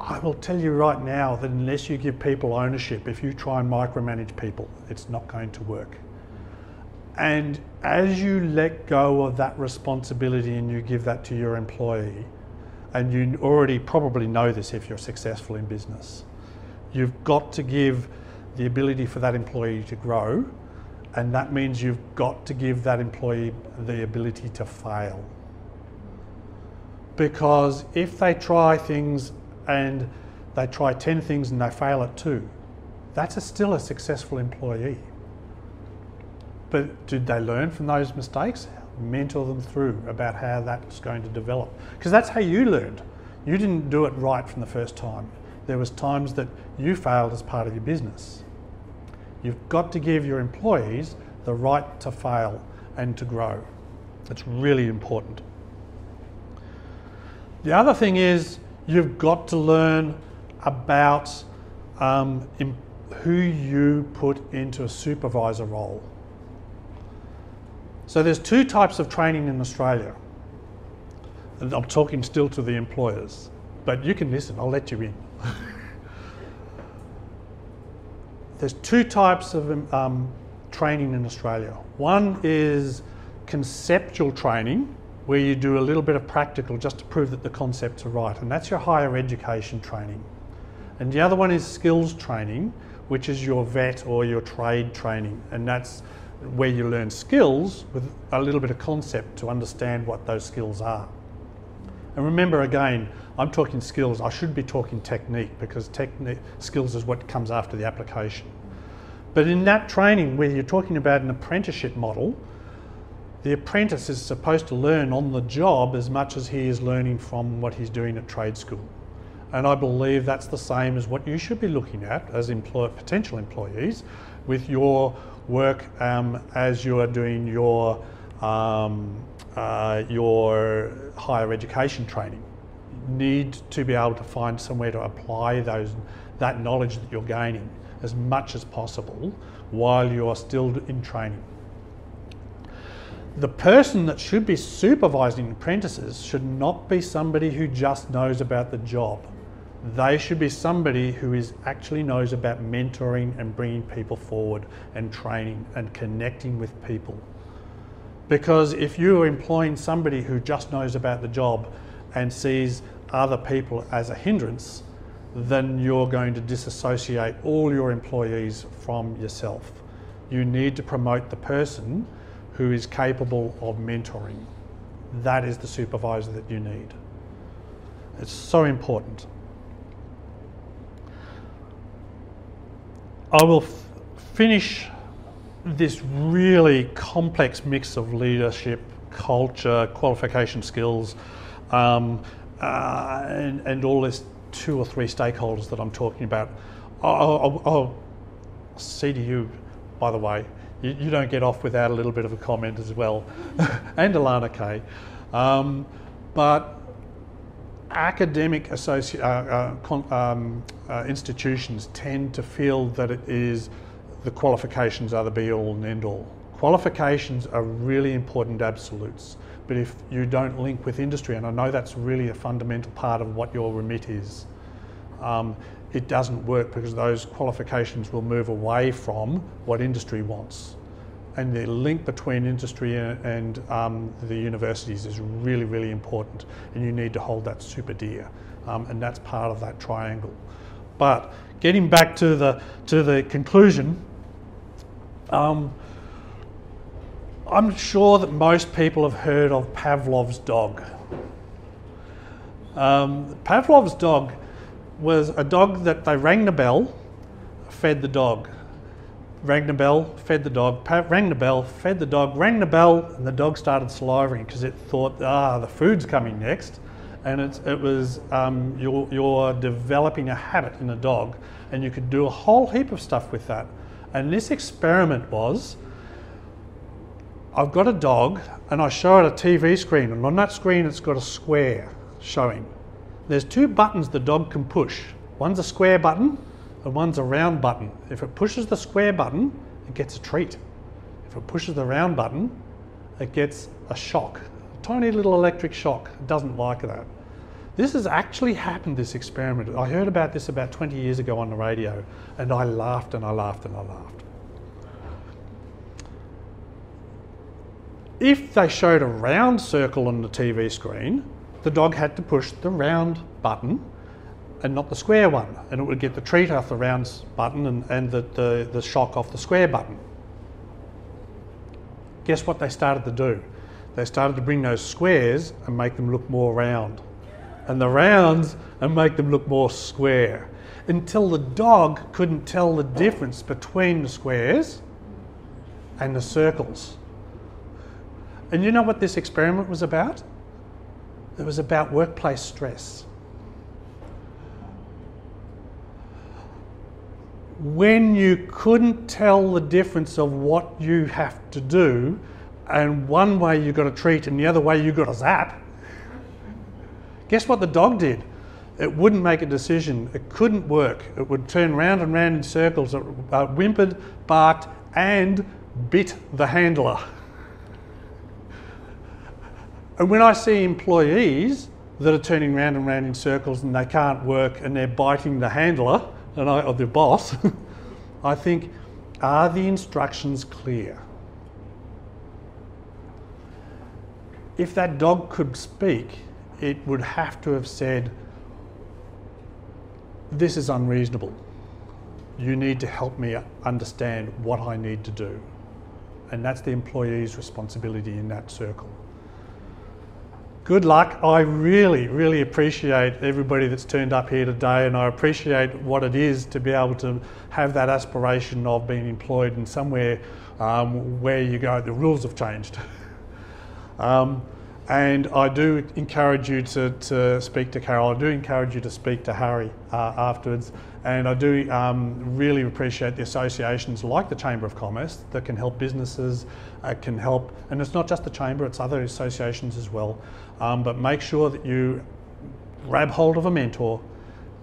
I will tell you right now that unless you give people ownership, if you try and micromanage people, it's not going to work. And as you let go of that responsibility and you give that to your employee, and you already probably know this if you're successful in business, you've got to give the ability for that employee to grow, and that means you've got to give that employee the ability to fail. Because if they try things and they try 10 things and they fail at 2, that's still a successful employee. But did they learn from those mistakes? Mentor them through about how that's going to develop. Because that's how you learned. You didn't do it right from the first time. There was times that you failed as part of your business. You've got to give your employees the right to fail and to grow. It's really important. The other thing is you've got to learn about who you put into a supervisor role. So there's two types of training in Australia. And I'm talking still to the employers, but you can listen, I'll let you in. There's two types of training in Australia. One is conceptual training, where you do a little bit of practical just to prove that the concepts are right, and that's your higher education training. And the other one is skills training, which is your VET or your trade training, and that's where you learn skills with a little bit of concept to understand what those skills are. And remember, again, I'm talking skills, I should be talking technique, because skills is what comes after the application. But in that training, where you're talking about an apprenticeship model, the apprentice is supposed to learn on the job as much as he is learning from what he's doing at trade school. And I believe that's the same as what you should be looking at as potential employees with your work as you are doing your higher education training. You need to be able to find somewhere to apply that knowledge that you're gaining as much as possible while you are still in training. The person that should be supervising apprentices should not be somebody who just knows about the job. They should be somebody who actually knows about mentoring and bringing people forward and training and connecting with people. Because if you are employing somebody who just knows about the job and sees other people as a hindrance, then you're going to disassociate all your employees from yourself. You need to promote the person who is capable of mentoring. That is the supervisor that you need. It's so important. I will finish this really complex mix of leadership, culture, qualification skills, and all this 2 or 3 stakeholders that I'm talking about. I'll see to you, by the way, you don't get off without a little bit of a comment as well, and Alana Kay. But academic institutions tend to feel that it is the qualifications are the be-all and end-all. Qualifications are really important absolutes, but if you don't link with industry, and I know that's really a fundamental part of what your remit is, it doesn't work, because those qualifications will move away from what industry wants. And the link between industry and the universities is really, really important, and you need to hold that super dear, and that's part of that triangle. But getting back to the conclusion, I'm sure that most people have heard of Pavlov's dog. Pavlov's dog was a dog that they rang the bell, fed the dog. Rang the bell, fed the dog, rang the bell, fed the dog, rang the bell, and the dog started salivating because it thought, the food's coming next. And you're developing a habit in a dog, and you could do a whole heap of stuff with that. And this experiment was, I've got a dog and I show it a TV screen, and on that screen it's got a square showing. There's 2 buttons the dog can push. One's a square button and one's a round button. If it pushes the square button, it gets a treat. If it pushes the round button, it gets a shock. A tiny little electric shock. It doesn't like that. This has actually happened, this experiment. I heard about this about 20 years ago on the radio, and I laughed and I laughed and I laughed. If they showed a round circle on the TV screen, the dog had to push the round button and not the square one, and it would get the treat off the round button and the shock off the square button. Guess what they started to do? They started to bring those squares and make them look more round, and the rounds and make them look more square, until the dog couldn't tell the difference between the squares and the circles. And you know what this experiment was about? It was about workplace stress. When you couldn't tell the difference of what you have to do, and one way you got a treat and the other way you got a zap, guess what the dog did? It wouldn't make a decision. It couldn't work. It would turn round and round in circles. It whimpered, barked, and bit the handler. And when I see employees that are turning round and round in circles and they can't work and they're biting the handler or the boss, I think, are the instructions clear? If that dog could speak, it would have to have said, this is unreasonable. You need to help me understand what I need to do. And that's the employee's responsibility in that circle. Good luck. I really, really appreciate everybody that's turned up here today, and I appreciate what it is to be able to have that aspiration of being employed in somewhere where you go, the rules have changed. And I do encourage you to speak to Carol. I do encourage you to speak to Harry afterwards. And I do really appreciate the associations like the Chamber of Commerce that can help businesses, can help, and it's not just the Chamber, it's other associations as well. But make sure that you grab hold of a mentor,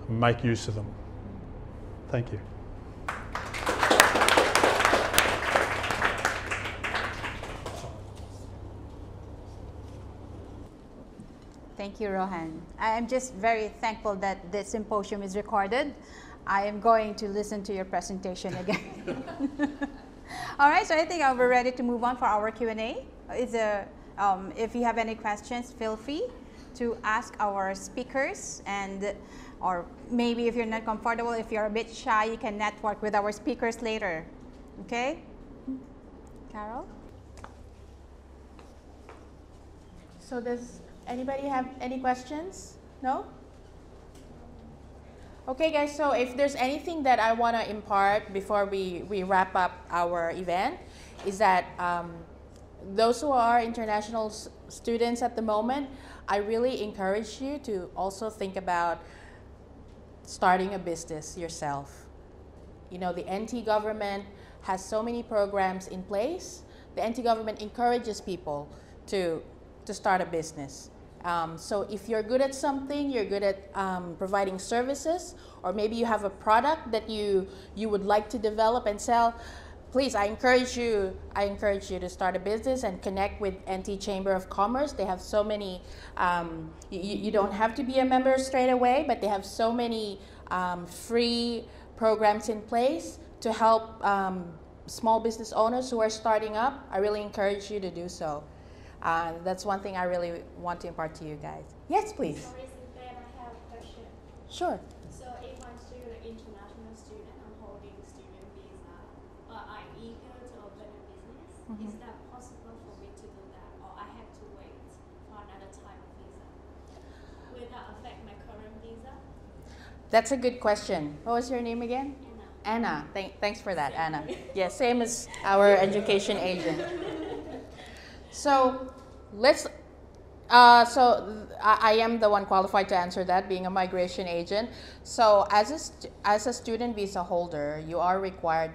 make use of them. Thank you. Thank you, Rohan. I am just very thankful that this symposium is recorded. I am going to listen to your presentation again. All right, so I think we're ready to move on for our Q&A. If you have any questions, feel free to ask our speakers, or maybe if you're not comfortable, if you're a bit shy, you can network with our speakers later. Okay? Carol? So does anybody have any questions? No? Okay guys, so if there's anything that I want to impart before we wrap up our event, is that those who are international students at the moment, I really encourage you to also think about starting a business yourself. You know, the NT government has so many programs in place. The NT government encourages people to start a business. So if you're good at something, you're good at providing services, or maybe you have a product that you would like to develop and sell, please, I encourage you to start a business and connect with NT Chamber of Commerce. They have so many, you don't have to be a member straight away, but they have so many free programs in place to help small business owners who are starting up. I really encourage you to do so. That's one thing I really want to impart to you guys. Yes, please. Sorry, Cynthia, I have a question. Sure. So if I'm still an international student, I'm holding student visa, but I'm eager to open a business, is that possible for me to do that, or I have to wait for another type of visa? Will that affect my current visa? That's a good question. What was your name again? Anna. Thanks for that, Anna. Yes, same as our education agent. So I am the one qualified to answer that, being a migration agent. So as a student visa holder, you are required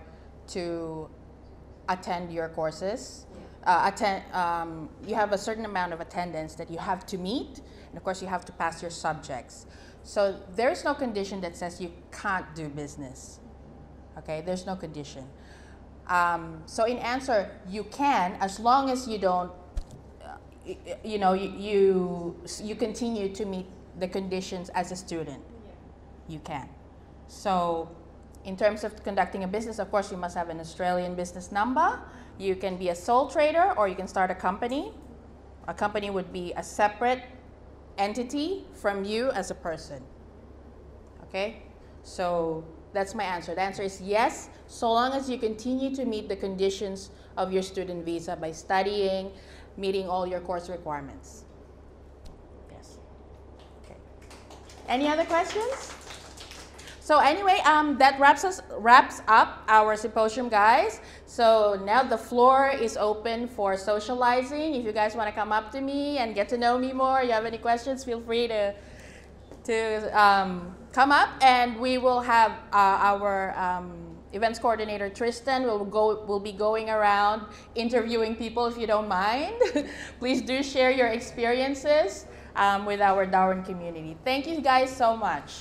to attend your courses. You have a certain amount of attendance that you have to meet, and of course you have to pass your subjects. So there is no condition that says you can't do business. Okay, there's no condition. So in answer, you can, as long as you don't, you continue to meet the conditions as a student. You can. So in terms of conducting a business, of course, you must have an Australian business number. You can be a sole trader, or you can start a company. A company would be a separate entity from you as a person. Okay? So that's my answer. The answer is yes, so long as you continue to meet the conditions of your student visa by studying, meeting all your course requirements. Yes. Okay. Any other questions? So anyway, that wraps up our symposium, guys. So now the floor is open for socializing. If you guys want to come up to me and get to know me more, you have any questions, feel free to come up, and we will have our events coordinator Tristan will be going around interviewing people, if you don't mind. Please do share your experiences with our Darwin community. Thank you guys so much.